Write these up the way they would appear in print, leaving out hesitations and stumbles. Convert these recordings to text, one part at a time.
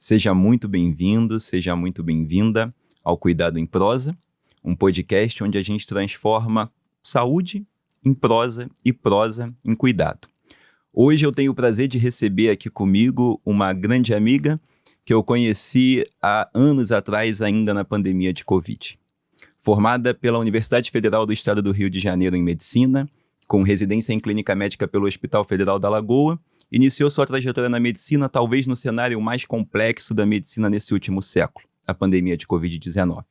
Seja muito bem-vindo, seja muito bem-vinda ao Cuidado em Prosa, um podcast onde a gente transforma saúde em prosa e prosa em cuidado. Hoje eu tenho o prazer de receber aqui comigo uma grande amiga que eu conheci há anos atrás, ainda na pandemia de Covid. Formada pela Universidade Federal do Estado do Rio de Janeiro em Medicina, com residência em Clínica Médica pelo Hospital Federal da Alagoa, iniciou sua trajetória na medicina talvez no cenário mais complexo da medicina nesse último século, a pandemia de Covid-19.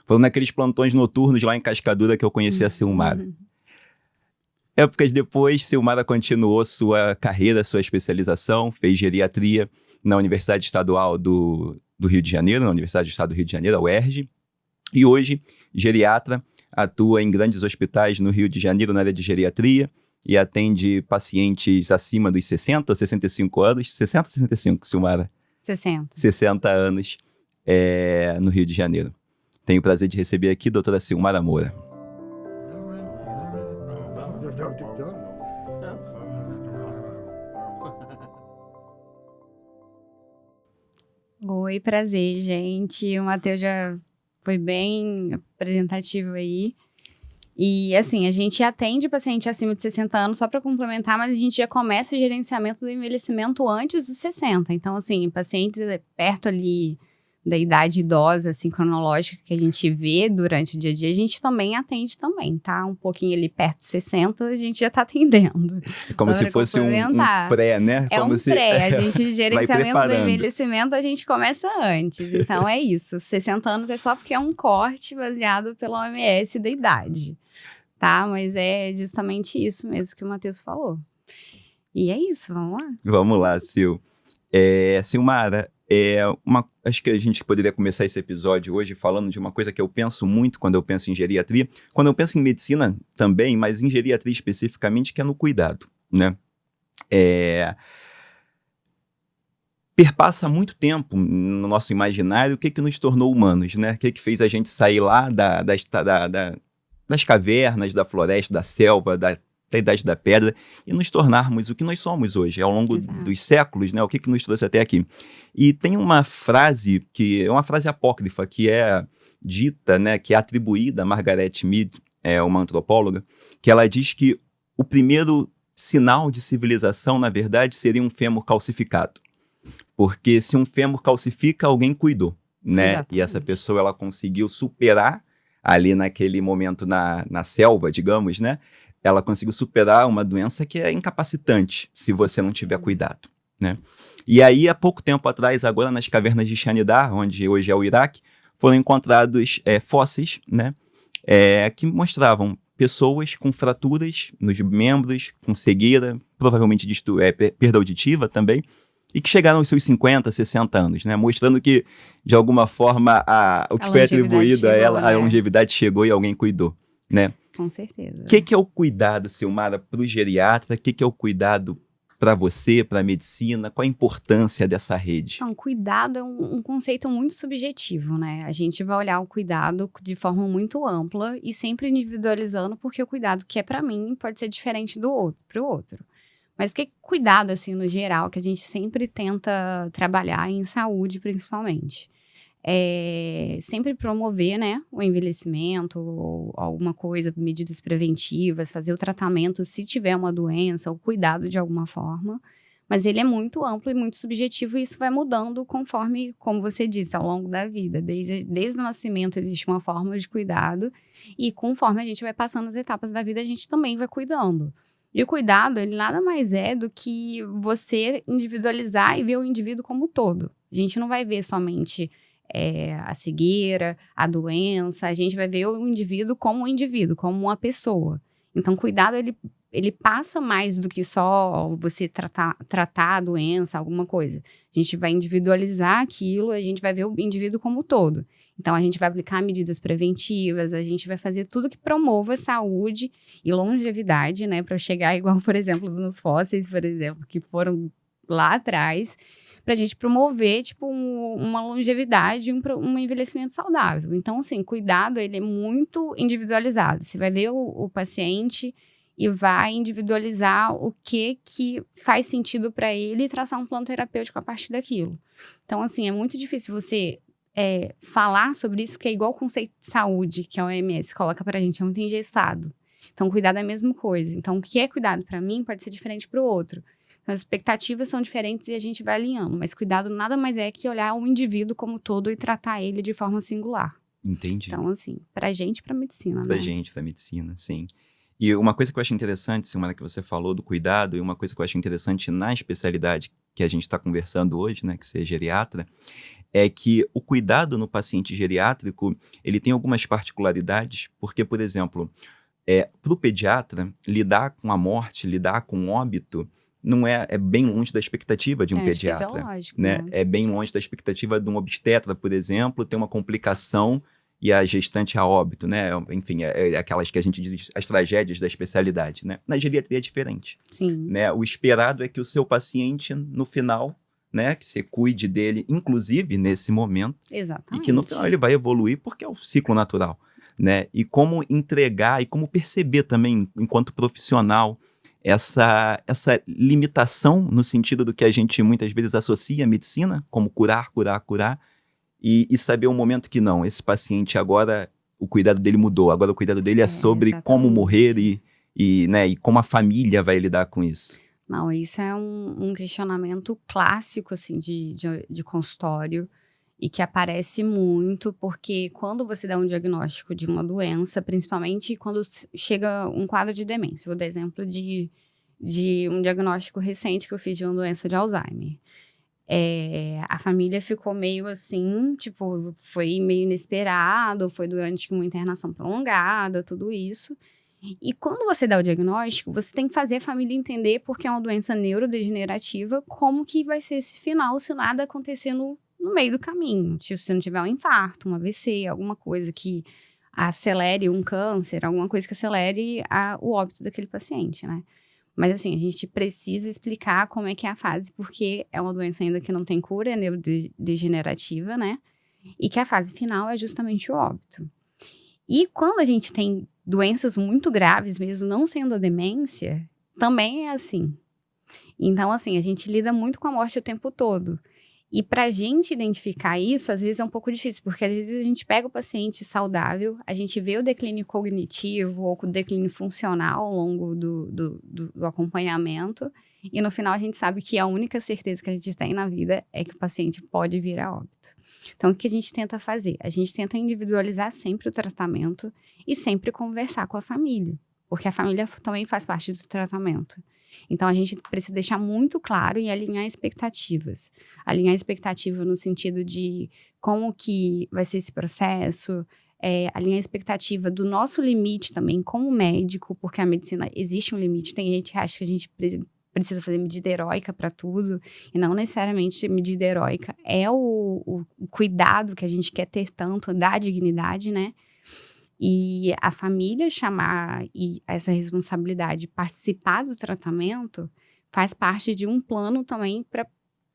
Foram naqueles plantões noturnos lá em Cascadura que eu conheci a Silmara. Épocas depois, Silmara continuou sua carreira, sua especialização, fez geriatria na Universidade Estadual do Rio de Janeiro, na Universidade do Estado do Rio de Janeiro, a UERJ, e hoje, geriatra, atua em grandes hospitais no Rio de Janeiro na área de geriatria e atende pacientes acima dos 60 ou 65 anos. 60 ou 65, Silmara? 60. 60 anos no Rio de Janeiro. Tenho o prazer de receber aqui a doutora Silmara Moura. Oi, prazer, gente. O Matheus já foi bem apresentativo aí. E, assim, a gente atende paciente acima de 60 anos, só para complementar, mas a gente já começa o gerenciamento do envelhecimento antes dos 60. Então, assim, pacientes perto ali da idade idosa, assim, cronológica que a gente vê durante o dia a dia, a gente também atende também, tá? Um pouquinho ali perto de 60, a gente já tá atendendo. É como se fosse um pré, né? É como um pré, a gente, gerenciamento do envelhecimento a gente começa antes. Então, é isso, 60 anos é só porque é um corte baseado pela OMS da idade, tá? Mas é justamente isso mesmo que o Matheus falou. E é isso, vamos lá? Vamos lá, Sil. Silmara, acho que a gente poderia começar esse episódio hoje falando de uma coisa que eu penso muito quando eu penso em geriatria, quando eu penso em medicina também, mas em geriatria especificamente, que é no cuidado, né? Perpassa muito tempo no nosso imaginário o que nos tornou humanos, né? O que fez a gente sair lá das cavernas, da floresta, da selva, da Idade da Pedra, e nos tornarmos o que nós somos hoje, ao longo dos séculos, né? O que nos trouxe até aqui. E tem uma frase, que é uma frase apócrifa, que é dita, né? Que é atribuída a Margaret Mead, uma antropóloga, que ela diz que o primeiro sinal de civilização, na verdade, seria um fêmur calcificado. Porque se um fêmur calcifica, alguém cuidou, né? Exatamente. E essa pessoa, ela conseguiu superar ali naquele momento na selva, digamos, né? Ela conseguiu superar uma doença que é incapacitante se você não tiver cuidado, né? E aí, há pouco tempo atrás, agora nas cavernas de Shanidar, onde hoje é o Iraque, foram encontrados fósseis, né? Que mostravam pessoas com fraturas nos membros, com cegueira, provavelmente perda auditiva também, e que chegaram aos seus 50, 60 anos, né? Mostrando que, de alguma forma, o que foi atribuído a ela, né? A longevidade chegou e alguém cuidou, né? Com certeza. O que é o cuidado, Silmara, para o geriatra? O que é o cuidado para você, para a medicina? Qual a importância dessa rede? Então, cuidado é um conceito muito subjetivo, né? A gente vai olhar o cuidado de forma muito ampla e sempre individualizando, porque o cuidado que é para mim pode ser diferente do outro para o outro. Mas o que é cuidado, assim, no geral, que a gente sempre tenta trabalhar em saúde, principalmente? Sempre promover, né, o envelhecimento, ou alguma coisa, medidas preventivas, fazer o tratamento se tiver uma doença, o cuidado de alguma forma. Mas ele é muito amplo e muito subjetivo, e isso vai mudando conforme, como você disse, ao longo da vida. Desde o nascimento existe uma forma de cuidado, e conforme a gente vai passando as etapas da vida, a gente também vai cuidando. E o cuidado, ele nada mais é do que você individualizar e ver o indivíduo como um todo. A gente não vai ver somente a cegueira, a doença, a gente vai ver o indivíduo, como uma pessoa. Então, cuidado, ele passa mais do que só você tratar a doença, alguma coisa. A gente vai individualizar aquilo, a gente vai ver o indivíduo como um todo. Então, a gente vai aplicar medidas preventivas, a gente vai fazer tudo que promova saúde e longevidade, né? Para chegar igual, por exemplo, nos fósseis, por exemplo, que foram lá atrás, para a gente promover, tipo, uma longevidade e um envelhecimento saudável. Então, assim, cuidado, ele é muito individualizado. Você vai ver o paciente e vai individualizar o que faz sentido para ele e traçar um plano terapêutico a partir daquilo. Então, assim, é muito difícil você falar sobre isso, que é igual o conceito de saúde que a OMS coloca pra gente, é muito engessado. Então, cuidado é a mesma coisa. Então, o que é cuidado para mim pode ser diferente para o outro. Então, as expectativas são diferentes e a gente vai alinhando. Mas cuidado nada mais é que olhar o indivíduo como todo e tratar ele de forma singular. Entendi. Então, assim, pra gente e pra medicina, Pra né? gente, pra medicina, sim. E uma coisa que eu acho interessante, Silmara, que você falou do cuidado, e uma coisa que eu acho interessante na especialidade que a gente está conversando hoje, né, que você é geriatra, é que o cuidado no paciente geriátrico, ele tem algumas particularidades, porque, por exemplo, para o pediatra, lidar com a morte, lidar com o óbito, não é bem longe da expectativa de um pediatra. Fisiológico, Né? É bem longe da expectativa de um obstetra, por exemplo, ter uma complicação e a gestante a óbito, né? Enfim, aquelas que a gente diz as tragédias da especialidade, né? Na geriatria é diferente. Sim. Né? O esperado é que o seu paciente, no final, né, que você cuide dele, inclusive nesse momento. Exatamente. E que no final ele vai evoluir porque é o ciclo natural. Né? E como entregar e como perceber também, enquanto profissional, essa limitação no sentido do que a gente muitas vezes associa à medicina, como curar, e saber um momento que não, esse paciente agora, o cuidado dele mudou, agora o cuidado dele é sobre exatamente. Como morrer né, e como a família vai lidar com isso. Não, isso é um questionamento clássico, assim, de consultório, e que aparece muito, porque quando você dá um diagnóstico de uma doença, principalmente quando chega um quadro de demência, vou dar exemplo de um diagnóstico recente que eu fiz de uma doença de Alzheimer. A família ficou meio assim, tipo, foi meio inesperado, foi durante uma internação prolongada, tudo isso. E quando você dá o diagnóstico, você tem que fazer a família entender, porque é uma doença neurodegenerativa, como que vai ser esse final se nada acontecer no meio do caminho. Tipo, se não tiver um infarto, um AVC, alguma coisa que acelere um câncer, alguma coisa que acelere o óbito daquele paciente, né? Mas assim, a gente precisa explicar como é que é a fase, porque é uma doença ainda que não tem cura, é neurodegenerativa, né? E que a fase final é justamente o óbito. E quando a gente tem doenças muito graves, mesmo não sendo a demência, também é assim. Então, assim, a gente lida muito com a morte o tempo todo. E pra gente identificar isso, às vezes é um pouco difícil, porque às vezes a gente pega o paciente saudável, a gente vê o declínio cognitivo ou o declínio funcional ao longo do acompanhamento, e no final a gente sabe que a única certeza que a gente tem na vida é que o paciente pode vir a óbito. Então, o que a gente tenta fazer? A gente tenta individualizar sempre o tratamento e sempre conversar com a família, porque a família também faz parte do tratamento. Então, a gente precisa deixar muito claro e alinhar expectativas. Alinhar expectativa no sentido de como que vai ser esse processo, alinhar a expectativa do nosso limite também como médico, porque a medicina existe um limite. Tem gente que acha que a gente precisa fazer medida heróica para tudo, e não necessariamente medida heróica é o cuidado que a gente quer ter tanto da dignidade, né? E a família chamar essa responsabilidade, participar do tratamento, faz parte de um plano também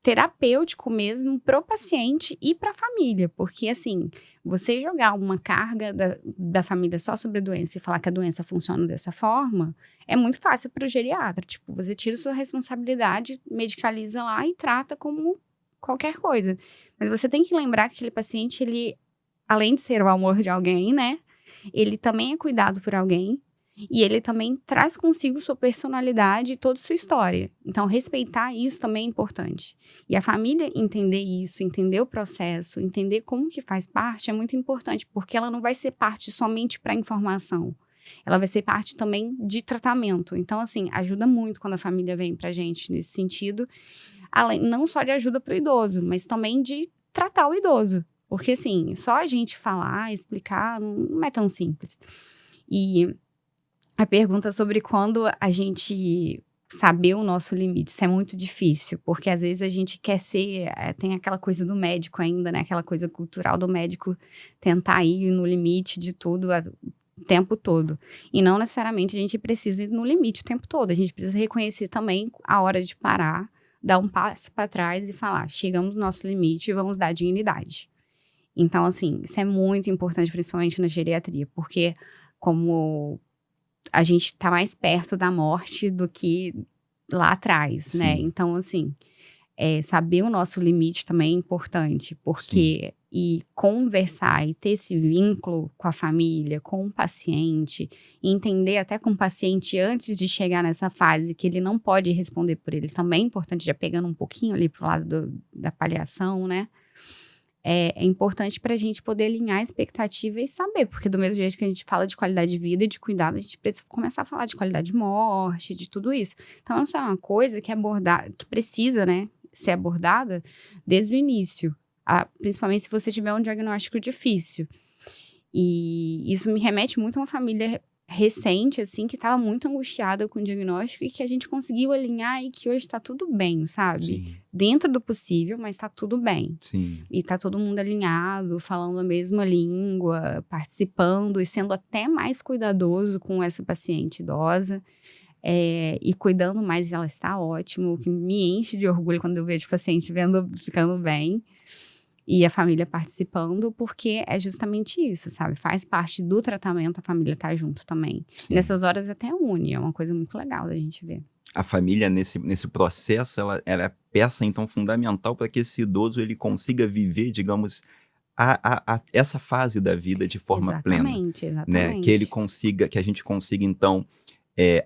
terapêutico mesmo para o paciente e para a família. Porque, assim, você jogar uma carga da família só sobre a doença e falar que a doença funciona dessa forma, é muito fácil para o geriatra. Tipo, você tira sua responsabilidade, medicaliza lá e trata como qualquer coisa. Mas você tem que lembrar que aquele paciente, ele, além de ser o amor de alguém, né? Ele também é cuidado por alguém e ele também traz consigo sua personalidade e toda sua história. Então, respeitar isso também é importante. E a família entender isso, entender o processo, entender como que faz parte é muito importante, porque ela não vai ser parte somente para informação. Ela vai ser parte também de tratamento. Então, assim, ajuda muito quando a família vem pra gente nesse sentido, além, não só de ajuda para o idoso, mas também de tratar o idoso. Porque, assim, só a gente falar, explicar, não é tão simples. E a pergunta sobre quando a gente saber o nosso limite, isso é muito difícil, porque às vezes a gente quer ser, tem aquela coisa do médico ainda, né? Aquela coisa cultural do médico tentar ir no limite de tudo o tempo todo. E não necessariamente a gente precisa ir no limite o tempo todo. A gente precisa reconhecer também a hora de parar, dar um passo para trás e falar, chegamos no nosso limite e vamos dar dignidade. Então, assim, isso é muito importante, principalmente na geriatria, porque como a gente tá mais perto da morte do que lá atrás, Sim. né? Então, assim, saber o nosso limite também é importante, porque e conversar e ter esse vínculo com a família, com o paciente, e entender até com o paciente antes de chegar nessa fase que ele não pode responder por ele, também é importante, já pegando um pouquinho ali pro lado da paliação, né? É importante para a gente poder alinhar a expectativa e saber, porque do mesmo jeito que a gente fala de qualidade de vida e de cuidado, a gente precisa começar a falar de qualidade de morte, de tudo isso. Então, essa é uma coisa que que precisa, né, ser abordada desde o início, principalmente se você tiver um diagnóstico difícil. E isso me remete muito a uma família recente, assim, que estava muito angustiada com o diagnóstico e que a gente conseguiu alinhar e que hoje está tudo bem, sabe? Sim. Dentro do possível, mas está tudo bem. Sim. E tá todo mundo alinhado, falando a mesma língua, participando e sendo até mais cuidadoso com essa paciente idosa. E cuidando mais, ela está ótimo, o que me enche de orgulho quando eu vejo o paciente ficando bem. E a família participando, porque é justamente isso, sabe? Faz parte do tratamento, a família tá junto também. Sim. Nessas horas até une, é uma coisa muito legal da gente ver. A família, nesse processo, ela é peça, então, fundamental para que esse idoso ele consiga viver, digamos, essa fase da vida de forma plena. Exatamente. Né? Que a gente consiga, então,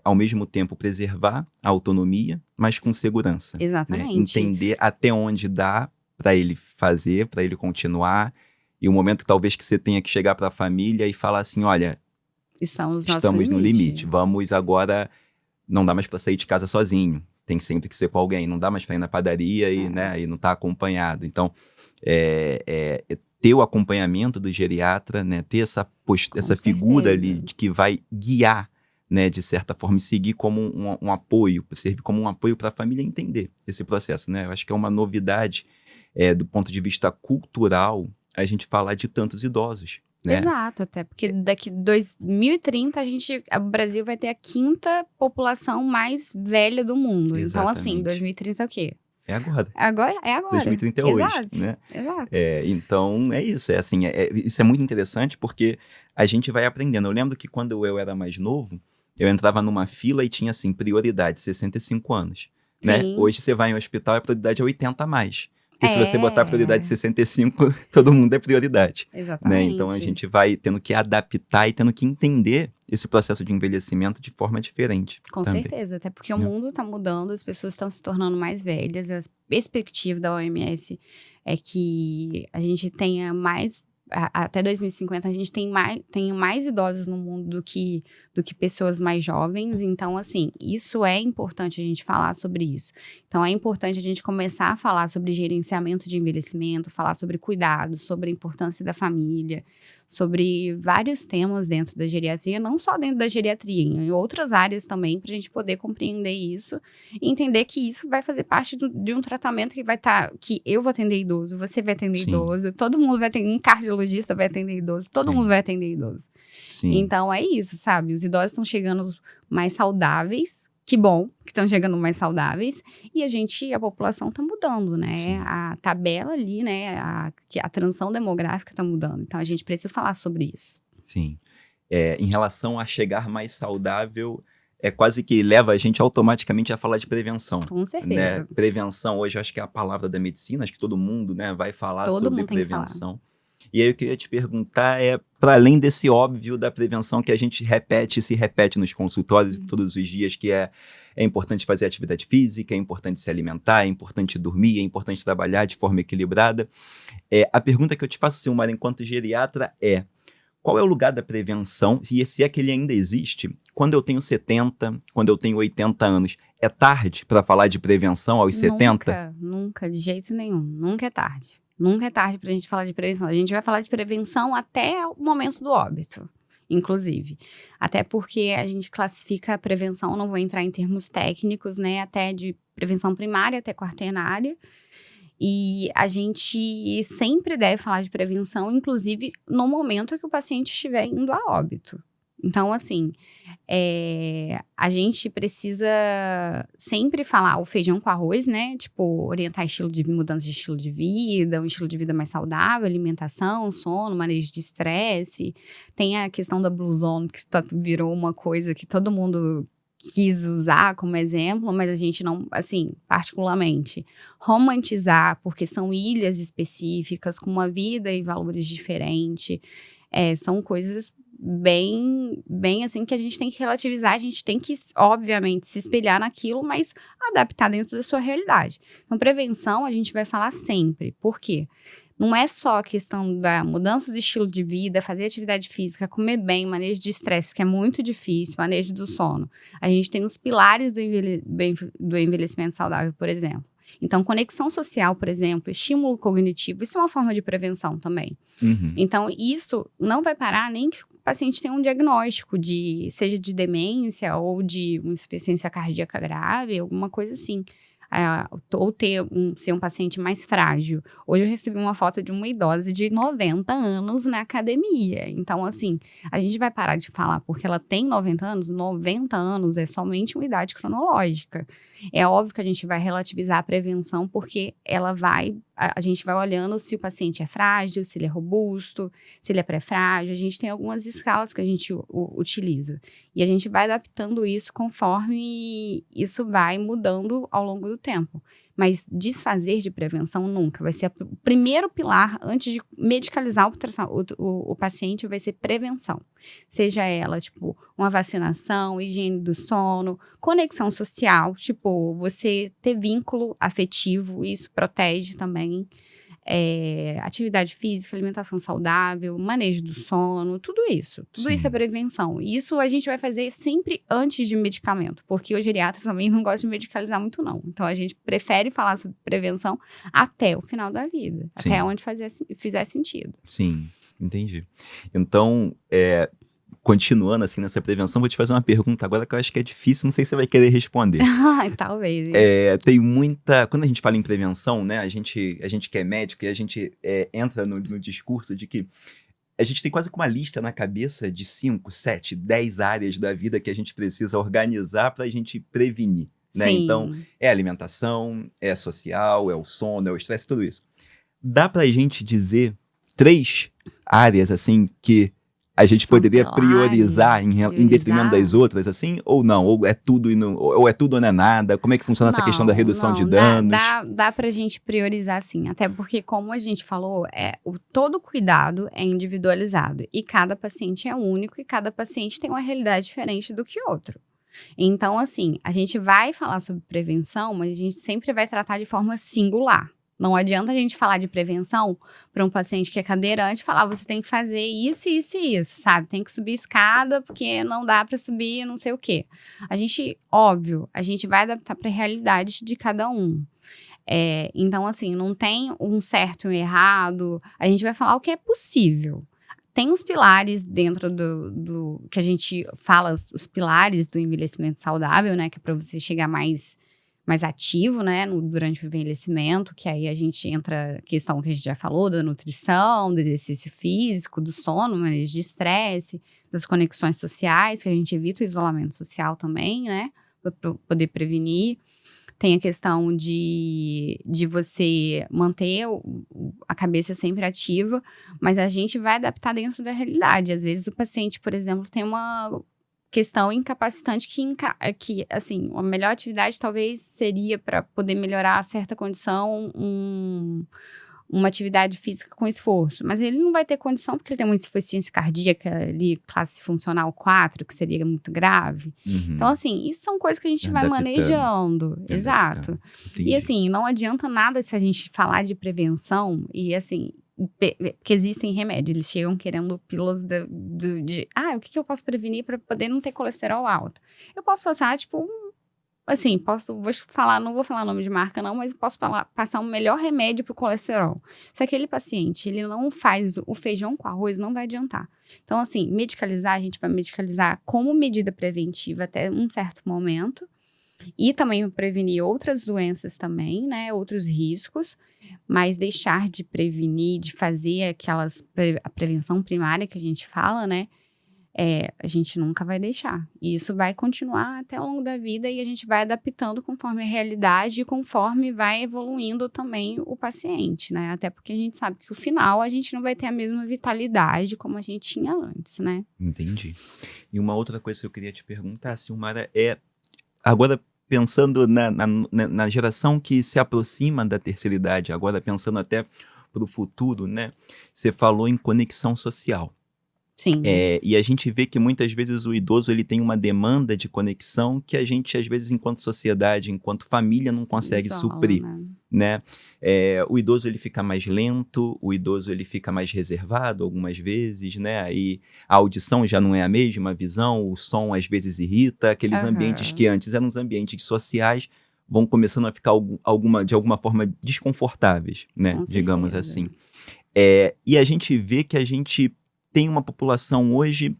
ao mesmo tempo preservar a autonomia, mas com segurança. Exatamente. Né? Entender até onde dá para ele fazer, para ele continuar, e o momento talvez que você tenha que chegar para a família e falar assim, olha, estamos no limite, vamos agora, não dá mais para sair de casa sozinho, tem sempre que ser com alguém, não dá mais para ir na padaria e, né, e não tá acompanhado. Então, ter o acompanhamento do geriatra, né, ter essa figura ali que vai guiar, né, de certa forma, e seguir como um apoio, servir como um apoio para a família entender esse processo, né? Eu acho que é uma novidade do ponto de vista cultural a gente falar de tantos idosos. Né? Exato, até porque daqui 2030 o Brasil vai ter a 5ª população mais velha do mundo. Exatamente. Então, assim, 2030 é o quê? É agora. É agora. 2030 é hoje, Exato. né? Exato. Então, é isso. Isso é muito interessante porque a gente vai aprendendo. Eu lembro que quando eu era mais novo, eu entrava numa fila e tinha, assim, prioridade, 65 anos. Né? Hoje você vai em um hospital e a prioridade é 80 a mais. Porque se você botar a prioridade de 65, todo mundo é prioridade. Exatamente. Né? Então, a gente vai tendo que adaptar e tendo que entender esse processo de envelhecimento de forma diferente. Com também. certeza, até porque o mundo está mudando, as pessoas estão se tornando mais velhas, a perspectiva da OMS é que a gente tenha mais, até 2050, a gente tem mais idosos no mundo do que pessoas mais jovens. Então, assim, isso é importante a gente falar sobre isso. Então, é importante a gente começar a falar sobre gerenciamento de envelhecimento, falar sobre cuidados, sobre a importância da família, sobre vários temas dentro da geriatria, não só dentro da geriatria, em outras áreas também, para a gente poder compreender isso e entender que isso vai fazer parte de um tratamento que vai que eu vou atender idoso, você vai atender Sim. idoso, todo mundo vai atender, um cardiologista vai atender idoso, todo Sim. mundo vai atender idoso. Sim. Então, é isso, sabe? Os idosos estão chegando mais saudáveis, que bom que estão chegando mais saudáveis, e a população está mudando, né? Sim. A tabela ali, né? A transição demográfica está mudando. Então, a gente precisa falar sobre isso. Sim. Em relação a chegar mais saudável, quase que leva a gente automaticamente a falar de prevenção. Com certeza. Né? Prevenção, hoje, eu acho que é a palavra da medicina, acho que todo mundo, né, vai falar Todo sobre mundo tem que falar. prevenção. E aí eu queria te perguntar, para além desse óbvio da prevenção que a gente se repete nos consultórios todos os dias, que é importante fazer atividade física, é importante se alimentar, é importante dormir, é importante trabalhar de forma equilibrada. A pergunta que eu te faço, Silmara, enquanto geriatra qual é o lugar da prevenção, e se é que ele ainda existe, quando eu tenho 70, quando eu tenho 80 anos? É tarde para falar de prevenção aos 70? Nunca, de jeito nenhum. Nunca é tarde. Nunca é tarde pra gente falar de prevenção. A gente vai falar de prevenção até o momento do óbito, inclusive. Até porque a gente classifica a prevenção, não vou entrar em termos técnicos, né? Até de prevenção primária até quaternária. E a gente sempre deve falar de prevenção, inclusive no momento que o paciente estiver indo a óbito. Então, assim, a gente precisa sempre falar o feijão com arroz, né? Tipo, orientar mudança de estilo de vida, um estilo de vida mais saudável, alimentação, sono, manejo de estresse. Tem a questão da Blue Zone, que virou uma coisa que todo mundo quis usar como exemplo, mas a gente não, assim, particularmente, romantizar, porque são ilhas específicas, com uma vida e valores diferentes. São coisas bem assim que a gente tem que relativizar, a gente tem que, obviamente, se espelhar naquilo, mas adaptar dentro da sua realidade. Então, prevenção a gente vai falar sempre. Por quê? Não é só a questão da mudança do estilo de vida, fazer atividade física, comer bem, manejo de estresse, que é muito difícil, manejo do sono. A gente tem os pilares do envelhecimento saudável, por exemplo. Então, conexão social, por exemplo, estímulo cognitivo, isso é uma forma de prevenção também. Então, isso não vai parar nem que o paciente tenha um diagnóstico seja de demência ou de uma insuficiência cardíaca grave, alguma coisa assim. Ou ser um paciente mais frágil. Hoje eu recebi uma foto de uma idosa de 90 anos na academia. Então, assim, a gente vai parar de falar porque ela tem 90 anos. 90 anos é somente uma idade cronológica. É óbvio que a gente vai relativizar a prevenção porque a gente vai olhando se o paciente é frágil, se ele é robusto, se ele é pré-frágil. A gente tem algumas escalas que a gente utiliza. E a gente vai adaptando isso conforme isso vai mudando ao longo do tempo. Mas desfazer de prevenção nunca. Vai ser o primeiro pilar, antes de medicalizar o paciente, vai ser prevenção. Seja ela, tipo, uma vacinação, higiene do sono, conexão social, tipo, você ter vínculo afetivo, isso protege também. Atividade física, alimentação saudável, manejo do sono, tudo isso. Tudo isso é prevenção. E isso a gente vai fazer sempre antes de medicamento, porque o geriatra também não gosta de medicalizar muito, não. Então, a gente prefere falar sobre prevenção até o final da vida, até onde fizer sentido. Sim, entendi. Então, continuando assim nessa prevenção, vou te fazer uma pergunta agora que eu acho que é difícil, não sei se você vai querer responder. Talvez. Tem muita... Quando a gente fala em prevenção, né, a gente que é médico e a gente entra no discurso de que a gente tem quase que uma lista na cabeça de 5, 7, 10 áreas da vida que a gente precisa organizar para a gente prevenir, né? Sim. Então, é alimentação, é social, é o sono, é o estresse, tudo isso. Dá para a gente dizer 3 áreas, assim, que a gente poderia priorizar em detrimento das outras, assim? Ou não? Ou é tudo ou é tudo ou não é nada? Como é que funciona essa questão da redução de danos? Dá pra gente priorizar, sim. Até porque, como a gente falou, todo cuidado é individualizado. E cada paciente é único e cada paciente tem uma realidade diferente do que outro. Então, assim, a gente vai falar sobre prevenção, mas a gente sempre vai tratar de forma singular. Não adianta a gente falar de prevenção para um paciente que é cadeirante e falar, você tem que fazer isso, isso e isso, sabe? Tem que subir escada porque não dá para subir não sei o quê. A gente vai adaptar para a realidade de cada um. Então, assim, não tem um certo e um errado. A gente vai falar o que é possível. Tem os pilares dentro do que a gente fala, os pilares do envelhecimento saudável, né? Que é para você chegar mais ativo, né, durante o envelhecimento, que aí a gente entra questão que a gente já falou, da nutrição, do exercício físico, do sono, manejo de estresse, das conexões sociais, que a gente evita o isolamento social também, né, para poder prevenir. Tem a questão de você manter a cabeça sempre ativa, mas a gente vai adaptar dentro da realidade. Às vezes o paciente, por exemplo, tem uma questão incapacitante que, assim, a melhor atividade talvez seria para poder melhorar certa condição, uma atividade física com esforço. Mas ele não vai ter condição porque ele tem uma insuficiência cardíaca ali, classe funcional 4, que seria muito grave. Então, assim, isso são coisas que a gente vai manejando. Exato. Entendi. E, assim, não adianta nada se a gente falar de prevenção e, assim, que existem remédios, eles chegam querendo pílulas o que eu posso prevenir para poder não ter colesterol alto? Eu posso passar, tipo, assim, não vou falar nome de marca não, mas eu posso passar um melhor remédio pro colesterol. Se aquele paciente, ele não faz o feijão com arroz, não vai adiantar. Então, assim, medicalizar, a gente vai medicalizar como medida preventiva até um certo momento, e também prevenir outras doenças também, né, outros riscos, mas deixar de prevenir, de fazer a prevenção primária que a gente fala, né, a gente nunca vai deixar. E isso vai continuar até ao longo da vida e a gente vai adaptando conforme a realidade e conforme vai evoluindo também o paciente, né? Até porque a gente sabe que no final a gente não vai ter a mesma vitalidade como a gente tinha antes, né? Entendi. E uma outra coisa que eu queria te perguntar, Silmara, agora pensando na geração que se aproxima da terceira idade, agora pensando até para o futuro, né? Você falou em conexão social. Sim. E a gente vê que muitas vezes o idoso ele tem uma demanda de conexão que a gente, às vezes, enquanto sociedade, enquanto família, não consegue suprir, né? O idoso ele fica mais lento, o idoso ele fica mais reservado algumas vezes, né? E a audição já não é a mesma, a visão, o som às vezes irrita, aqueles ambientes que antes eram os ambientes sociais vão começando a ficar de alguma forma desconfortáveis, né? Digamos assim. E a gente vê que a gente tem uma população hoje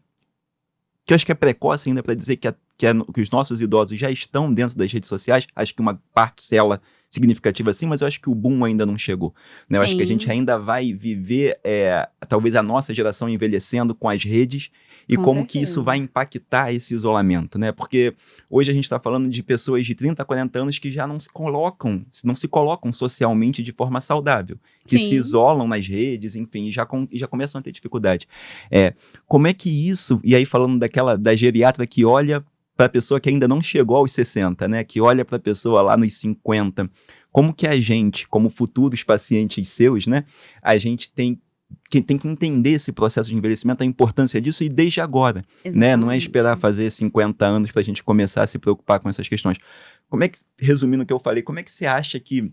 que eu acho que é precoce ainda para dizer que os nossos idosos já estão dentro das redes sociais. Acho que uma parcela significativa sim, mas eu acho que o boom ainda não chegou, né? Eu acho que a gente ainda vai viver, talvez a nossa geração envelhecendo com as redes e como que isso vai impactar esse isolamento, né? Porque hoje a gente está falando de pessoas de 30, 40 anos que já não se colocam socialmente de forma saudável, que se isolam nas redes, enfim, e já começam a ter dificuldade. Como é que isso, e aí falando da geriatra que olha para a pessoa que ainda não chegou aos 60, né? Que olha para a pessoa lá nos 50, como que a gente, como futuros pacientes seus, né? A gente tem que entender esse processo de envelhecimento, a importância disso e desde agora, né? Não é esperar fazer 50 anos para a gente começar a se preocupar com essas questões. Resumindo o que eu falei, como é que você acha que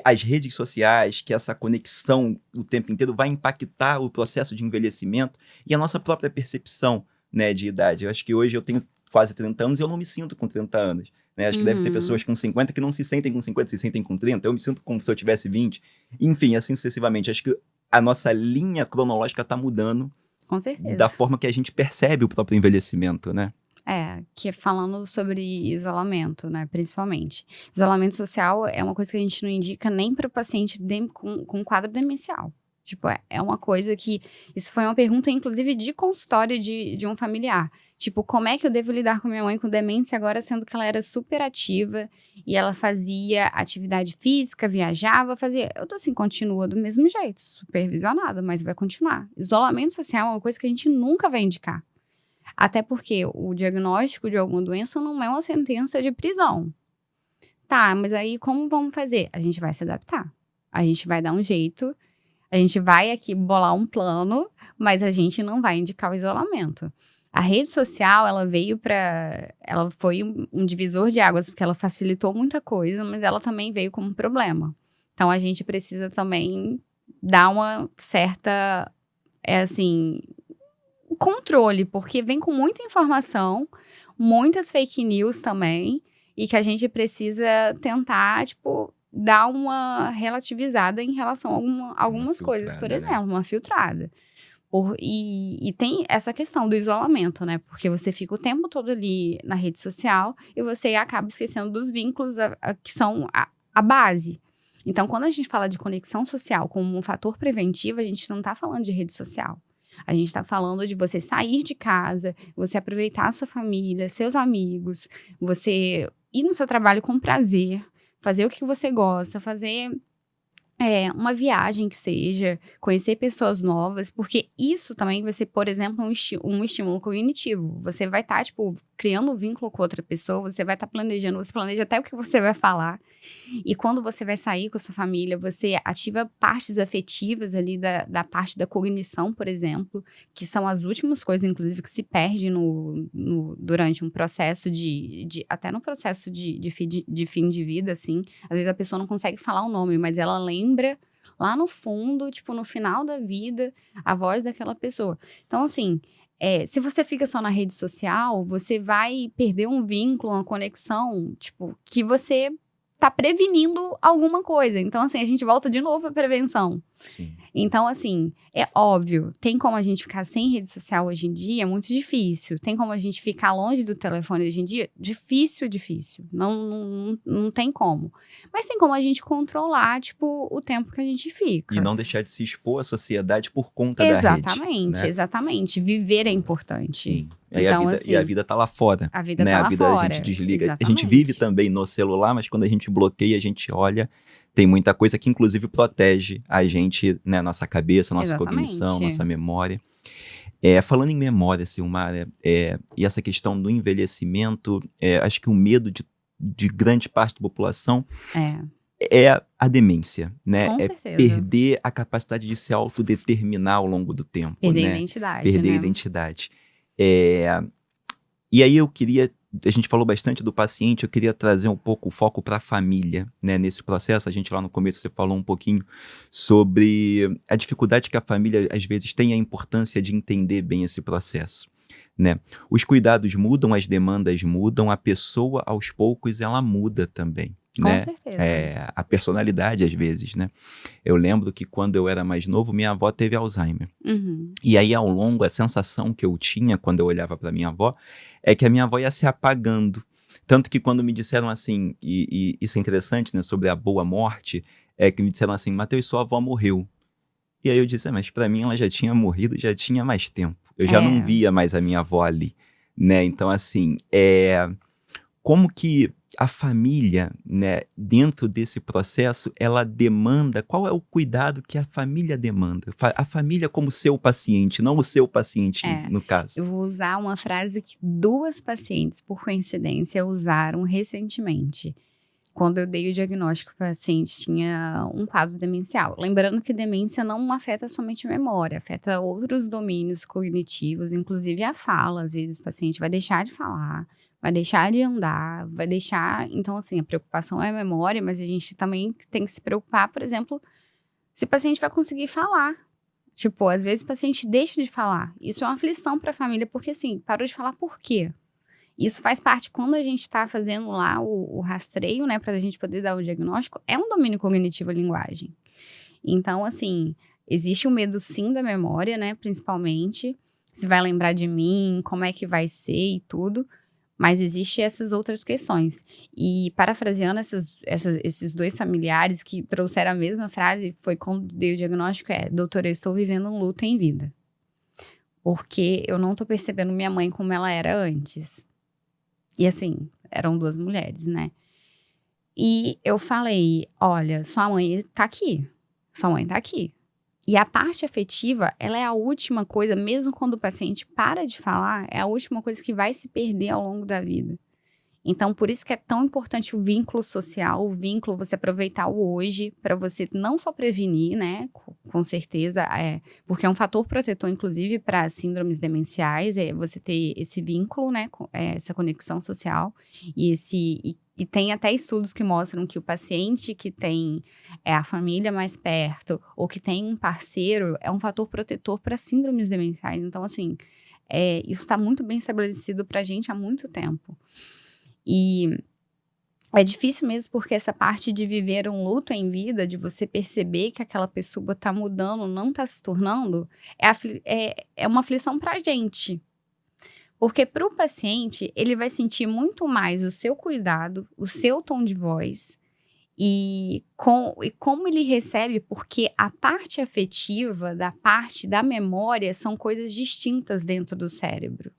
as redes sociais, que essa conexão o tempo inteiro vai impactar o processo de envelhecimento e a nossa própria percepção, né, de idade? Eu acho que hoje eu tenho quase 30 anos e eu não me sinto com 30 anos. Né? Acho que deve ter pessoas com 50 que não se sentem com 50, se sentem com 30. Eu me sinto como se eu tivesse 20. Enfim, assim sucessivamente. Acho que a nossa linha cronológica está mudando. Com certeza. Da forma que a gente percebe o próprio envelhecimento, né? Que falando sobre isolamento, né, principalmente. Isolamento social é uma coisa que a gente não indica nem para o paciente com quadro demencial. Tipo, é uma coisa que... Isso foi uma pergunta, inclusive, de consultório de um familiar. Tipo, como é que eu devo lidar com minha mãe com demência agora, sendo que ela era super ativa e ela fazia atividade física, viajava, fazia... Eu tô assim, continua do mesmo jeito, supervisionada, mas vai continuar. Isolamento social é uma coisa que a gente nunca vai indicar. Até porque o diagnóstico de alguma doença não é uma sentença de prisão. Tá, mas aí como vamos fazer? A gente vai se adaptar. A gente vai dar um jeito. A gente vai aqui bolar um plano, mas a gente não vai indicar o isolamento. A rede social, ela foi um divisor de águas, porque ela facilitou muita coisa, mas ela também veio como um problema. Então, a gente precisa também dar uma certa, controle, porque vem com muita informação, muitas fake news também, e que a gente precisa tentar, dar uma relativizada em relação a algumas coisas, por exemplo, uma filtrada. E tem essa questão do isolamento, né? Porque você fica o tempo todo ali na rede social e você acaba esquecendo dos vínculos que são a base. Então, quando a gente fala de conexão social como um fator preventivo, a gente não está falando de rede social. A gente está falando de você sair de casa, você aproveitar a sua família, seus amigos, você ir no seu trabalho com prazer, fazer o que você gosta, fazer uma viagem que seja, conhecer pessoas novas, porque isso também vai ser, por exemplo, um estímulo cognitivo. Você vai estar, criando um vínculo com outra pessoa, você vai estar planejando, você planeja até o que você vai falar. E quando você vai sair com a sua família, você ativa partes afetivas ali da parte da cognição, por exemplo, que são as últimas coisas, inclusive, que se perde durante um processo até no processo de fim de vida, assim. Às vezes a pessoa não consegue falar o nome, mas ela lembra lá no fundo, no final da vida, a voz daquela pessoa. Então, assim, se você fica só na rede social, você vai perder um vínculo, uma conexão, que você tá prevenindo alguma coisa. Então, assim, a gente volta de novo pra prevenção. Sim. Então, assim, é óbvio, tem como a gente ficar sem rede social hoje em dia? É muito difícil. Tem como a gente ficar longe do telefone hoje em dia? Difícil. Não tem como. Mas tem como a gente controlar, tipo, o tempo que a gente fica. E não deixar de se expor à sociedade por conta da rede. Exatamente. Viver é importante. Sim. Então, E a vida tá lá fora. A vida né? tá lá A vida fora. A gente desliga. Exatamente. A gente vive também no celular, mas quando a gente bloqueia, a gente olha. Tem muita coisa que, inclusive, protege a gente, né? Nossa cabeça, nossa cognição, nossa memória. Falando em memória, Silmara, e essa questão do envelhecimento, acho que o medo de grande parte da população é a demência, né? Com certeza. Perder a capacidade de se autodeterminar ao longo do tempo. Perder né? a identidade, Perder a identidade. E aí a gente falou bastante do paciente, eu queria trazer um pouco o foco para a família, né, nesse processo. A gente lá no começo, você falou um pouquinho sobre a dificuldade que a família às vezes tem, a importância de entender bem esse processo, né? Os cuidados mudam, as demandas mudam, a pessoa aos poucos ela muda também. Com né? certeza. A personalidade às vezes, né? Eu lembro que quando eu era mais novo, minha avó teve Alzheimer. Uhum. E aí ao longo, a sensação que eu tinha quando eu olhava para minha avó é que a minha avó ia se apagando. Tanto que quando me disseram assim, e isso é interessante, né, sobre a boa morte, é que me disseram assim, Matheus, sua avó morreu. E aí eu disse, mas para mim ela já tinha morrido, já tinha mais tempo. Eu já não via mais a minha avó ali, né? Então assim, como que a família, né, dentro desse processo, ela demanda, qual é o cuidado que a família demanda? A família como seu paciente, não o seu paciente, no caso. Eu vou usar uma frase que 2 pacientes, por coincidência, usaram recentemente. Quando eu dei o diagnóstico, o paciente tinha um quadro demencial. Lembrando que demência não afeta somente a memória, afeta outros domínios cognitivos, inclusive a fala. Às vezes o paciente vai deixar de falar, vai deixar de andar, vai deixar... Então, assim, a preocupação é a memória, mas a gente também tem que se preocupar, por exemplo, se o paciente vai conseguir falar. Tipo, às vezes o paciente deixa de falar. Isso é uma aflição para a família, porque, assim, parou de falar por quê? Isso faz parte, quando a gente está fazendo lá o rastreio, né, para a gente poder dar o diagnóstico, é um domínio cognitivo a linguagem. Então, assim, existe o medo, sim, da memória, né, principalmente. Se vai lembrar de mim, como é que vai ser e tudo. Mas existem essas outras questões. E parafraseando esses 2 familiares que trouxeram a mesma frase, foi quando dei o diagnóstico, doutora, eu estou vivendo um luto em vida. Porque eu não estou percebendo minha mãe como ela era antes. E assim, eram 2 mulheres, né? E eu falei, olha, sua mãe tá aqui. Sua mãe tá aqui. E a parte afetiva, ela é a última coisa, mesmo quando o paciente para de falar, é a última coisa que vai se perder ao longo da vida. Então, por isso que é tão importante o vínculo social, o vínculo, você aproveitar o hoje para você não só prevenir, né, com certeza, porque é um fator protetor, inclusive, para síndromes demenciais, você ter esse vínculo, né, essa conexão social, e tem até estudos que mostram que o paciente que tem a família mais perto, ou que tem um parceiro, é um fator protetor para síndromes demenciais. Então, assim, isso está muito bem estabelecido para a gente há muito tempo. E é difícil mesmo, porque essa parte de viver um luto em vida, de você perceber que aquela pessoa está mudando, não está se tornando, é uma aflição para a gente. Porque para o paciente, ele vai sentir muito mais o seu cuidado, o seu tom de voz, e como ele recebe, porque a parte afetiva da parte da memória são coisas distintas dentro do cérebro.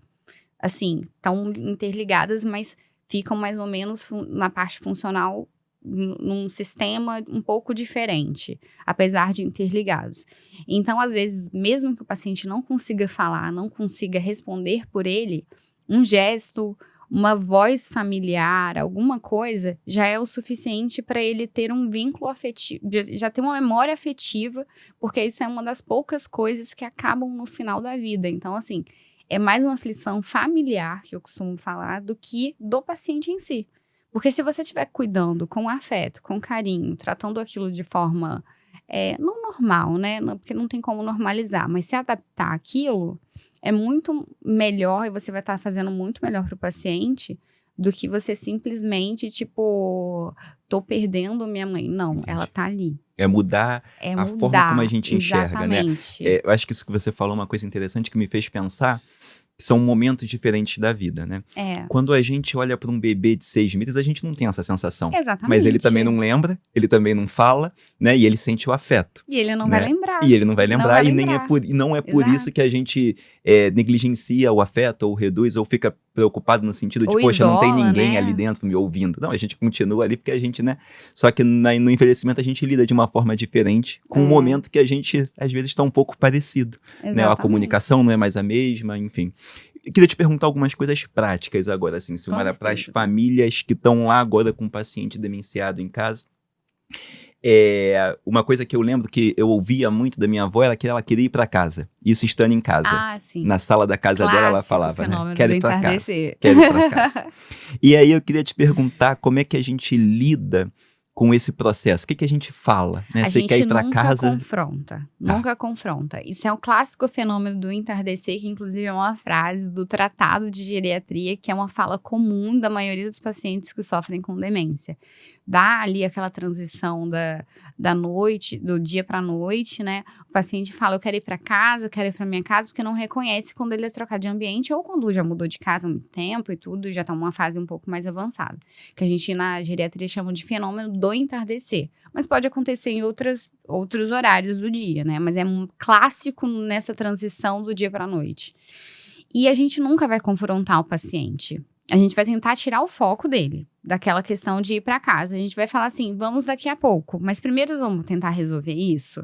Assim, estão interligadas, mas ficam mais ou menos na parte funcional num sistema um pouco diferente, apesar de interligados. Então, às vezes, mesmo que o paciente não consiga falar, não consiga responder por ele, um gesto, uma voz familiar, alguma coisa, já é o suficiente para ele ter um vínculo afetivo, já ter uma memória afetiva, porque isso é uma das poucas coisas que acabam no final da vida. Então, assim, é mais uma aflição familiar, que eu costumo falar, do que do paciente em si. Porque se você estiver cuidando com afeto, com carinho, tratando aquilo de forma não normal, né? Porque não tem como normalizar, mas se adaptar àquilo é muito melhor, e você vai estar fazendo muito melhor para o paciente do que você simplesmente, tipo, tô perdendo minha mãe. Não, ela tá ali. É mudar a forma como a gente enxerga, né? Exatamente. Eu acho que isso que você falou é uma coisa interessante que me fez pensar. São momentos diferentes da vida, né? Quando a gente olha para um bebê de 6 meses, a gente não tem essa sensação. Exatamente. Mas ele também não lembra, ele também não fala, né? E ele sente o afeto. E ele não né? vai lembrar. E ele não vai lembrar, lembrar. E não é por isso que a gente negligencia o afeto, ou reduz, ou fica preocupado no sentido de, ou poxa, isola, não tem ninguém né? ali dentro me ouvindo. Não, a gente continua ali porque a gente, né? Só que no envelhecimento a gente lida de uma forma diferente com um momento que a gente, às vezes, está um pouco parecido. Né? A comunicação não é mais a mesma, enfim. Eu queria te perguntar algumas coisas práticas agora, assim, Silmara, para as famílias que estão lá agora com um paciente demenciado em casa. Uma coisa que eu lembro que eu ouvia muito da minha avó era que ela queria ir para casa, isso estando em casa. Ah, sim. Na sala da casa dela ela falava, né? Quero ir para casa, quero ir para casa. E aí eu queria te perguntar como é que a gente lida com esse processo? O que a gente fala? Né? A Você gente quer ir pra casa? Nunca confronta. Isso é o clássico fenômeno do entardecer, que inclusive é uma frase do Tratado de Geriatria, que é uma fala comum da maioria dos pacientes que sofrem com demência. Dá ali aquela transição da noite, do dia para a noite, né? O paciente fala, eu quero ir para casa, eu quero ir para minha casa, porque não reconhece quando ele é trocar de ambiente ou quando já mudou de casa há muito tempo e tudo, já tá numa fase um pouco mais avançada. Que a gente na geriatria chama de fenômeno do entardecer. Mas pode acontecer em outros horários do dia, né? Mas é um clássico nessa transição do dia para a noite. E a gente nunca vai confrontar o paciente. A gente vai tentar tirar o foco dele, daquela questão de ir para casa. A gente vai falar assim, vamos daqui a pouco. Mas primeiro vamos tentar resolver isso?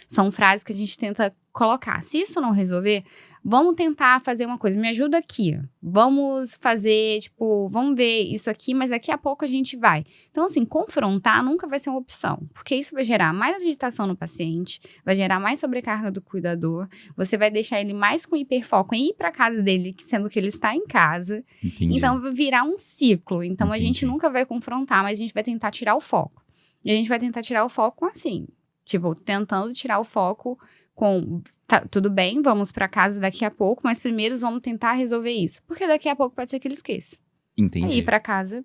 São frases que a gente tenta colocar. Se isso não resolver, vamos tentar fazer uma coisa. Me ajuda aqui. Vamos fazer, vamos ver isso aqui, mas daqui a pouco a gente vai. Então, assim, confrontar nunca vai ser uma opção. Porque isso vai gerar mais agitação no paciente, vai gerar mais sobrecarga do cuidador, você vai deixar ele mais com hiperfoco em ir para casa dele, sendo que ele está em casa. Entendi. Então, vai virar um ciclo. Então, Entendi. A gente nunca vai confrontar, mas a gente vai tentar tirar o foco. E a gente vai tentar tirar o foco assim, tentando tirar o foco com, tá, tudo bem, vamos para casa daqui a pouco, mas primeiro vamos tentar resolver isso. Porque daqui a pouco pode ser que ele esqueça. Entendi. Aí ir para casa,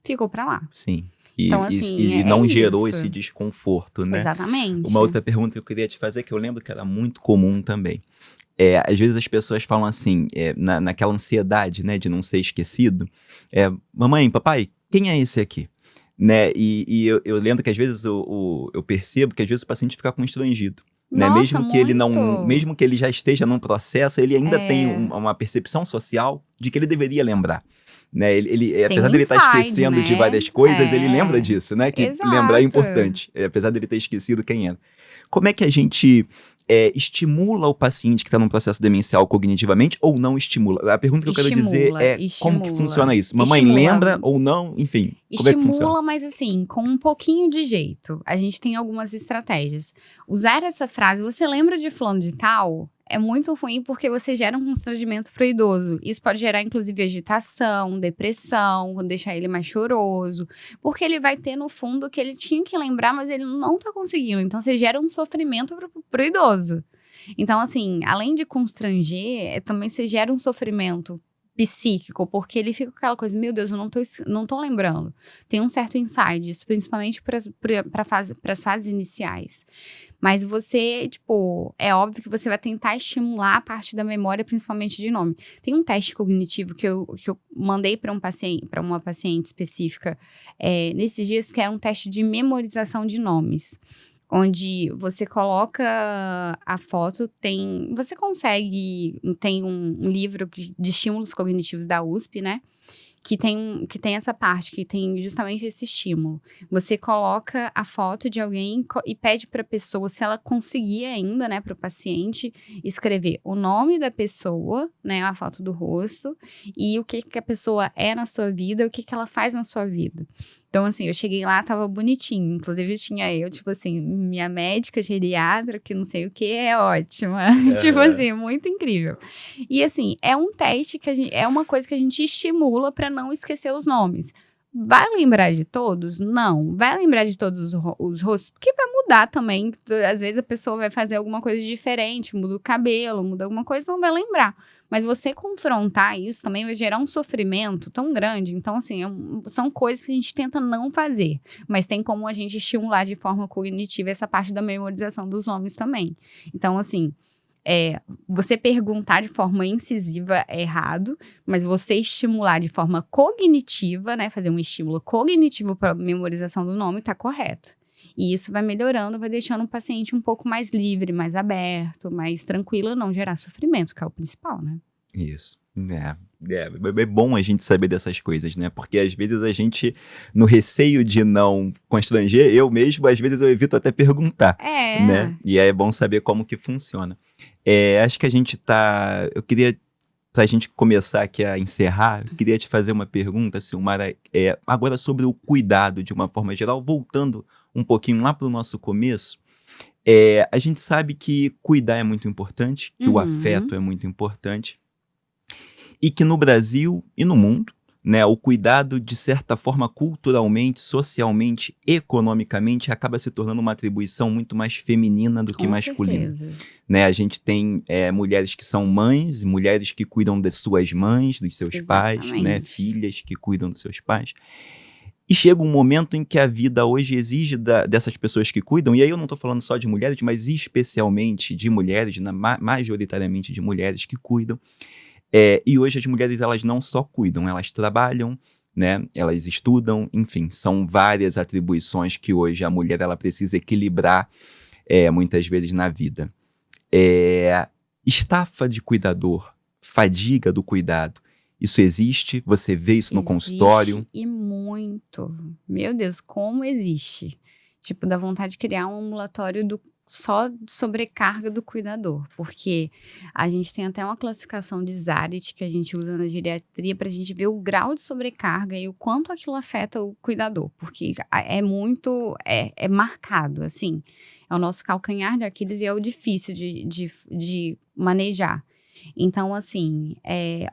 ficou para lá. Sim. Então, assim, e não gerou esse desconforto, né? Exatamente. Uma outra pergunta que eu queria te fazer, que eu lembro que era muito comum também. Às vezes as pessoas falam assim, naquela ansiedade, né, de não ser esquecido, mamãe, papai, quem é esse aqui? Né? E eu lembro que às vezes eu percebo que às vezes o paciente fica constrangido. Né? Nossa, mesmo que ele não, mesmo que ele já esteja num processo, ele ainda tem uma percepção social de que ele deveria lembrar. Né? Ele apesar dele estar esquecendo, né, de várias coisas, ele lembra disso, né? Que Exato. Lembrar é importante, apesar dele ter esquecido quem era. Como é que a gente estimula o paciente que está num processo demencial cognitivamente ou não estimula? A pergunta que eu quero dizer é como que funciona isso? Mamãe lembra ou não? Enfim, como é que funciona? Estimula, mas assim, com um pouquinho de jeito. A gente tem algumas estratégias. Usar essa frase, você lembra de fulano de tal? É muito ruim porque você gera um constrangimento pro idoso. Isso pode gerar, inclusive, agitação, depressão, deixar ele mais choroso. Porque ele vai ter, no fundo, que ele tinha que lembrar, mas ele não tá conseguindo. Então, você gera um sofrimento pro idoso. Então, assim, além de constranger, também você gera um sofrimento psíquico, porque ele fica com aquela coisa, meu Deus, eu não tô lembrando. Tem um certo insight, isso, principalmente para as fases iniciais. Mas você, é óbvio que você vai tentar estimular a parte da memória, principalmente de nome. Tem um teste cognitivo que eu mandei para uma paciente específica nesses dias, que é um teste de memorização de nomes. Onde você coloca a foto, você consegue, tem um livro de estímulos cognitivos da USP, né? Que tem essa parte, que tem justamente esse estímulo. Você coloca a foto de alguém e pede para a pessoa, se ela conseguir ainda, né, para o paciente, escrever o nome da pessoa, né, a foto do rosto, e o que a pessoa é na sua vida, o que ela faz na sua vida. Então, assim, eu cheguei lá, tava bonitinho. Inclusive, tinha minha médica geriatra, que não sei o que, é ótima. Muito incrível. E, assim, é um teste é uma coisa que a gente estimula para não esquecer os nomes. Vai lembrar de todos? Não. Vai lembrar de todos os rostos? Porque vai mudar também. Às vezes a pessoa vai fazer alguma coisa diferente, muda o cabelo, muda alguma coisa, não vai lembrar. Mas você confrontar isso também vai gerar um sofrimento tão grande. Então, assim, são coisas que a gente tenta não fazer. Mas tem como a gente estimular de forma cognitiva essa parte da memorização dos nomes também. Então, assim, você perguntar de forma incisiva é errado, mas você estimular de forma cognitiva, né? Fazer um estímulo cognitivo para a memorização do nome tá correto. E isso vai melhorando, vai deixando o paciente um pouco mais livre, mais aberto, mais tranquilo, não gerar sofrimento, que é o principal, né? Isso. É bom a gente saber dessas coisas, né? Porque às vezes a gente, no receio de não constranger, eu mesmo, às vezes eu evito até perguntar, né? E é bom saber como que funciona. Acho que a gente eu queria, pra gente começar aqui a encerrar, eu queria te fazer uma pergunta, Silmara, agora sobre o cuidado de uma forma geral, voltando um pouquinho lá pro nosso começo. A gente sabe que cuidar é muito importante, que o afeto é muito importante, e que no Brasil e no mundo, né, o cuidado, de certa forma, culturalmente, socialmente, economicamente, acaba se tornando uma atribuição muito mais feminina do que masculina. Né, a gente tem mulheres que são mães, mulheres que cuidam das suas mães, dos seus pais, né, filhas que cuidam dos seus pais. E chega um momento em que a vida hoje exige dessas pessoas que cuidam, e aí eu não estou falando só de mulheres, mas especialmente de mulheres, majoritariamente de mulheres que cuidam. E hoje as mulheres, elas não só cuidam, elas trabalham, né? Elas estudam, enfim, são várias atribuições que hoje a mulher ela precisa equilibrar muitas vezes na vida. Estafa de cuidador, fadiga do cuidado, isso existe? Você vê isso no consultório? E muito. Meu Deus, como existe? Tipo, dá vontade de criar um ambulatório só de sobrecarga do cuidador, porque a gente tem até uma classificação de Zarit que a gente usa na geriatria para a gente ver o grau de sobrecarga e o quanto aquilo afeta o cuidador, porque é marcado, assim, é o nosso calcanhar de Aquiles e é o difícil de manejar. Então, assim,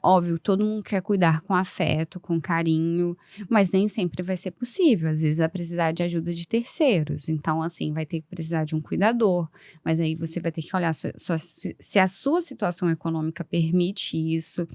óbvio, todo mundo quer cuidar com afeto, com carinho, mas nem sempre vai ser possível. Às vezes vai precisar de ajuda de terceiros. Então, assim, vai ter que precisar de um cuidador, mas aí você vai ter que olhar se a sua situação econômica permite isso.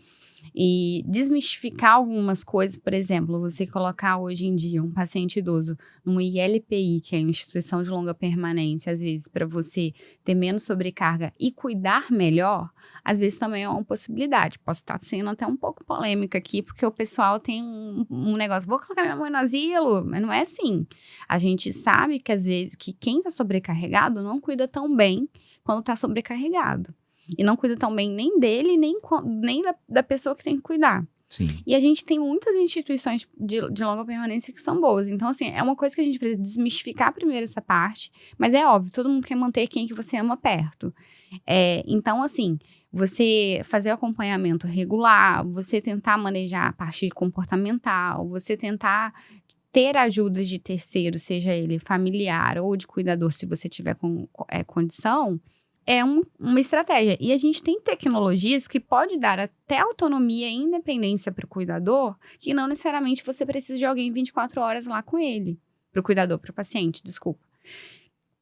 E desmistificar algumas coisas, por exemplo, você colocar hoje em dia um paciente idoso numa ILPI, que é a Instituição de Longa Permanência, às vezes para você ter menos sobrecarga e cuidar melhor, às vezes também é uma possibilidade. Posso estar sendo até um pouco polêmica aqui, porque o pessoal tem um negócio, vou colocar minha mãe no asilo, mas não é assim. A gente sabe que às vezes que quem está sobrecarregado não cuida tão bem quando está sobrecarregado. E não cuida tão bem nem dele, nem da pessoa que tem que cuidar. Sim. E a gente tem muitas instituições de longa permanência que são boas. Então, assim, é uma coisa que a gente precisa desmistificar primeiro essa parte. Mas é óbvio, todo mundo quer manter quem que você ama perto. Então, assim, você fazer o acompanhamento regular, você tentar manejar a parte comportamental, você tentar ter ajuda de terceiro, seja ele familiar ou de cuidador, se você tiver condição, é uma estratégia. E a gente tem tecnologias que pode dar até autonomia e independência para o cuidador, que não necessariamente você precisa de alguém 24 horas lá com ele. Para o cuidador, para o paciente, desculpa.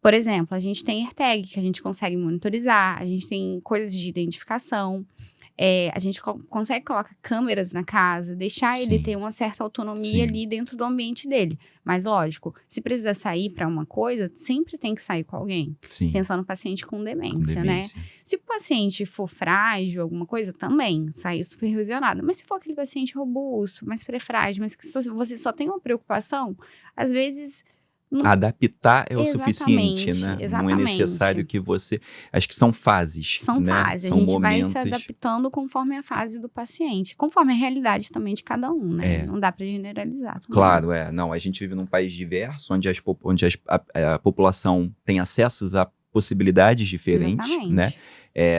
Por exemplo, a gente tem AirTag, que a gente consegue monitorizar, a gente tem coisas de identificação, a gente consegue colocar câmeras na casa, deixar ele ter uma certa autonomia ali dentro do ambiente dele. Mas, lógico, se precisar sair para uma coisa, sempre tem que sair com alguém. Pensando no paciente com demência, né? Se o paciente for frágil, alguma coisa, também sair supervisionado. Mas se for aquele paciente robusto, mais pré-frágil, mas que você só tem uma preocupação, às vezes... Adaptar é o suficiente, né? Exatamente. Não é necessário que você... Acho que são fases, São né? fases. A gente vai se adaptando conforme a fase do paciente. Conforme a realidade também de cada um, né? Não dá para generalizar. Claro, Não, a gente vive num país diverso, onde a população tem acessos a possibilidades diferentes, né?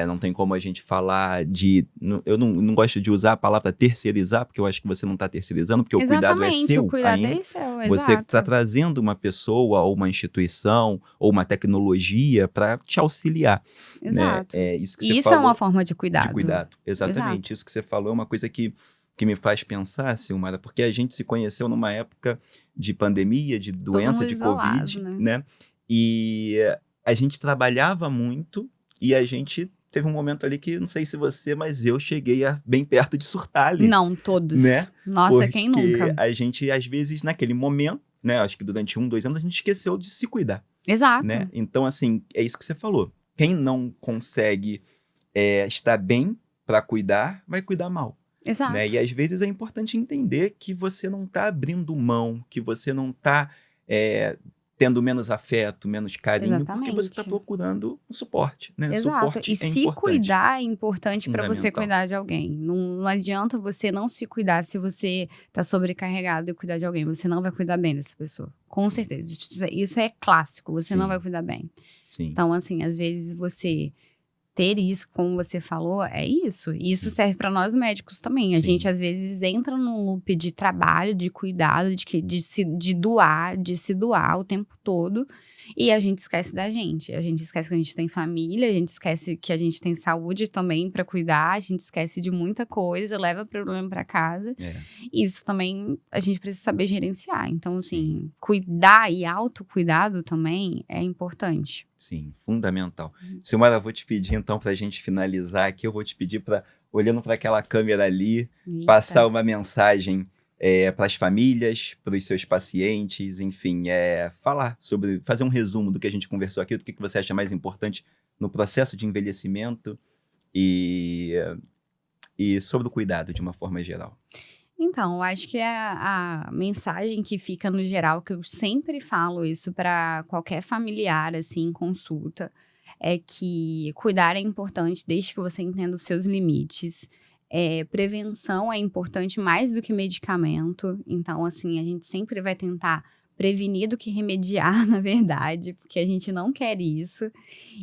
Não tem como a gente falar de... Eu não gosto de usar a palavra terceirizar, porque eu acho que você não está terceirizando, porque o cuidado é seu. O cuidado é seu, você está trazendo uma pessoa, ou uma instituição, ou uma tecnologia para te auxiliar. Exato. Né? Isso que você falou, é uma forma de cuidado. Exatamente. Isso que você falou é uma coisa que que me faz pensar, Silmara, porque a gente se conheceu numa época de pandemia, de doença, de isolado, Covid, né? E a gente trabalhava muito e a gente teve um momento ali que, não sei se você, mas eu cheguei bem perto de surtar ali. Não, todos. Né? Nossa, quem Porque nunca? a gente, às vezes, naquele momento, né? Acho que durante 1, 2 anos, a gente esqueceu de se cuidar. Exato. Né? Então, assim, é isso que você falou. Quem não consegue estar bem para cuidar, vai cuidar mal. Exato. Né? E às vezes é importante entender que você não está abrindo mão, que você não está tendo menos afeto, menos carinho, Exatamente. porque você está procurando um suporte. Né? Exato. Suporte E se cuidar é importante para você Fundamental. cuidar de alguém. Não adianta você não se cuidar se você está sobrecarregado e cuidar de alguém. Você não vai cuidar bem dessa pessoa. Com certeza. Isso é clássico. Você não vai cuidar bem. Sim. Então, assim, às vezes você ter isso, como você falou, é isso. E isso serve para nós médicos também. A gente, às vezes, entra num loop de trabalho, de cuidado, de se doar o tempo todo. E a gente esquece da gente. A gente esquece que a gente tem família, a gente esquece que a gente tem saúde também para cuidar, a gente esquece de muita coisa, leva problema para casa. Isso também a gente precisa saber gerenciar. Então, assim, cuidar e autocuidado também é importante. Sim, fundamental. Silmara, eu vou te pedir, então, para a gente finalizar aqui, eu vou te pedir para, olhando para aquela câmera ali, passar uma mensagem para as famílias, para os seus pacientes, enfim, fazer um resumo do que a gente conversou aqui, do que você acha mais importante no processo de envelhecimento e sobre o cuidado de uma forma geral. Então, eu acho que a mensagem que fica no geral, que eu sempre falo isso para qualquer familiar, assim, em consulta, é que cuidar é importante desde que você entenda os seus limites. Prevenção é importante mais do que medicamento. Então, assim, a gente sempre vai tentar prevenir do que remediar, na verdade, porque a gente não quer isso.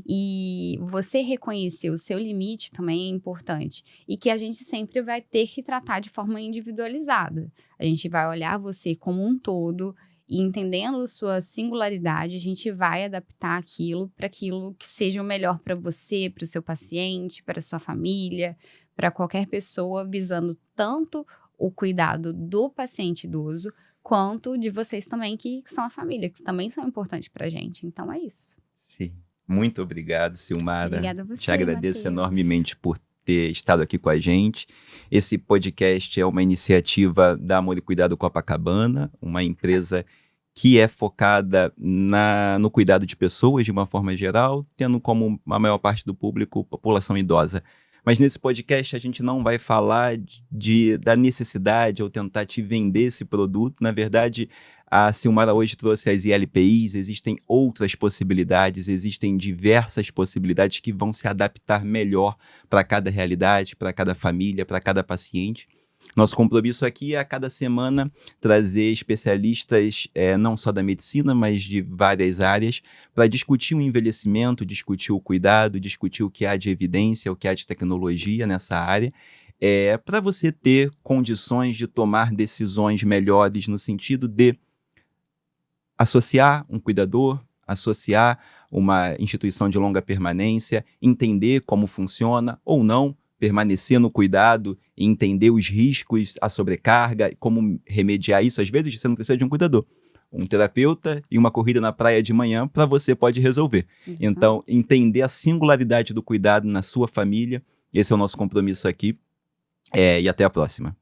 E você reconhecer o seu limite também é importante. E que a gente sempre vai ter que tratar de forma individualizada. A gente vai olhar você como um todo e entendendo sua singularidade, a gente vai adaptar aquilo para aquilo que seja o melhor para você, para o seu paciente, para a sua família, para qualquer pessoa, visando tanto o cuidado do paciente idoso, quanto de vocês também, que são a família, que também são importantes pra gente. Então, é isso. Sim. Muito obrigado, Silmara. Obrigada a você, Te agradeço Matheus. enormemente por ter estado aqui com a gente. Esse podcast é uma iniciativa da Amor e Cuidado Copacabana, uma empresa que é focada no cuidado de pessoas de uma forma geral, tendo como a maior parte do público população idosa. Mas nesse podcast a gente não vai falar da necessidade ou tentar te vender esse produto. Na verdade, a Silmara hoje trouxe as ILPIs, existem outras possibilidades, existem diversas possibilidades que vão se adaptar melhor para cada realidade, para cada família, para cada paciente. Nosso compromisso aqui é a cada semana trazer especialistas não só da medicina, mas de várias áreas para discutir o envelhecimento, discutir o cuidado, discutir o que há de evidência, o que há de tecnologia nessa área, para você ter condições de tomar decisões melhores no sentido de associar um cuidador, associar uma instituição de longa permanência, entender como funciona ou não, permanecer no cuidado e entender os riscos, a sobrecarga, como remediar isso. Às vezes você não precisa de um cuidador. Um terapeuta e uma corrida na praia de manhã para você pode resolver. Então, entender a singularidade do cuidado na sua família, esse é o nosso compromisso aqui. E até a próxima.